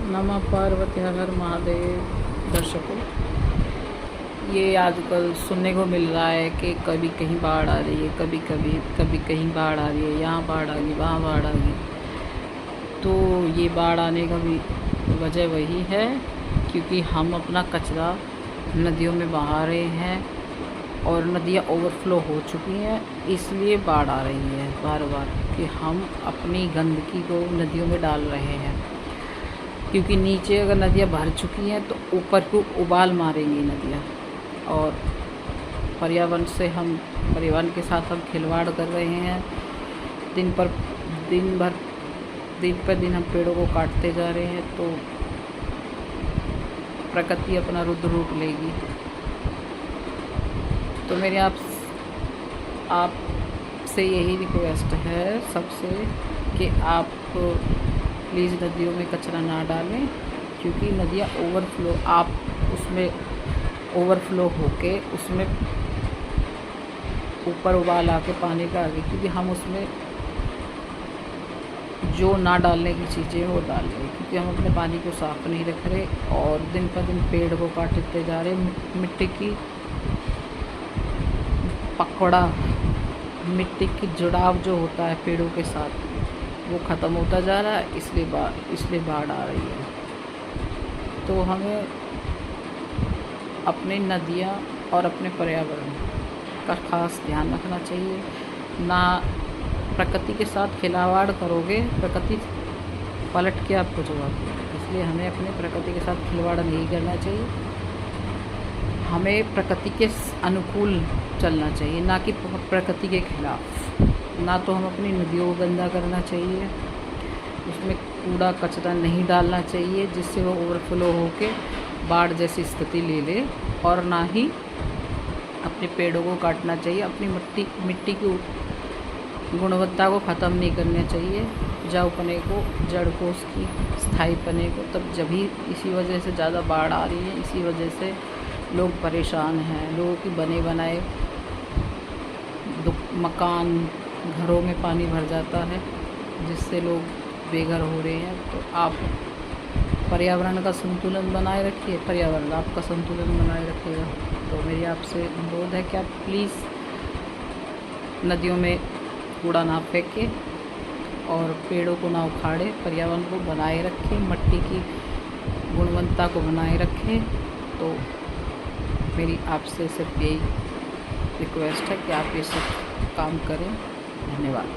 नमः पार्वती हर हर महादेव। दर्शकों, ये आजकल सुनने को मिल रहा है कि कभी कहीं बाढ़ आ रही है, कभी कहीं बाढ़ आ रही है, यहाँ बाढ़ आ गई, वहाँ बाढ़ आ गई। तो ये बाढ़ आने का भी वजह वही है क्योंकि हम अपना कचरा नदियों में बहा रहे हैं और नदियाँ ओवरफ्लो हो चुकी हैं, इसलिए बाढ़ आ रही है बार बार कि हम अपनी गंदगी को नदियों में डाल रहे हैं। क्योंकि नीचे अगर नदियाँ भर चुकी हैं तो ऊपर को उबाल मारेंगी नदियाँ, और पर्यावरण के साथ हम खिलवाड़ कर रहे हैं। दिन पर दिन हम पेड़ों को काटते जा रहे हैं तो प्रकृति अपना रुद्र रूप लेगी। तो मेरे आपसे यही रिक्वेस्ट है सबसे कि आप प्लीज़ नदियों में कचरा ना डालें, क्योंकि नदियाँ ओवरफ्लो होके उसमें ऊपर उबाल आके पानी का आगे, क्योंकि हम उसमें जो ना डालने की चीज़ें वो डाल रहे हैं, क्योंकि हम अपने पानी को साफ नहीं रख रहे और दिन पर दिन पेड़ को काटते जा रहे। मिट्टी की जुड़ाव जो होता है पेड़ों के साथ वो ख़त्म होता जा रहा है, इसलिए बाढ़ आ रही है। तो हमें अपनी नदियाँ और अपने पर्यावरण का खास ध्यान रखना चाहिए। ना प्रकृति के साथ खिलवाड़ करोगे, प्रकृति पलट के आपको जवाब देगी। इसलिए हमें अपने प्रकृति के साथ खिलवाड़ नहीं करना चाहिए। हमें प्रकृति के अनुकूल चलना चाहिए, ना कि प्रकृति के खिलाफ। ना तो हम अपनी नदियों को गंदा करना चाहिए, उसमें कूड़ा कचरा नहीं डालना चाहिए जिससे वो ओवरफ्लो होके बाढ़ जैसी स्थिति ले ले, और ना ही अपने पेड़ों को काटना चाहिए। अपनी मिट्टी की गुणवत्ता को ख़त्म नहीं करना चाहिए, उपजाऊपने को, जड़ को, उसकी स्थायीपने को। तब जभी इसी वजह से ज़्यादा बाढ़ आ रही है, इसी वजह से लोग परेशान हैं। लोगों की बने बनाए मकान, घरों में पानी भर जाता है जिससे लोग बेघर हो रहे हैं। तो आप पर्यावरण का संतुलन बनाए रखिए, पर्यावरण आपका संतुलन बनाए रखिएगा। तो मेरी आपसे अनुरोध है कि आप प्लीज़ नदियों में कूड़ा ना फेंकें और पेड़ों को ना उखाड़ें, पर्यावरण को बनाए रखें, मिट्टी की गुणवत्ता को बनाए रखें। तो मेरी आपसे सिर्फ यही रिक्वेस्ट है कि आप ये सब काम करें। धन्यवाद।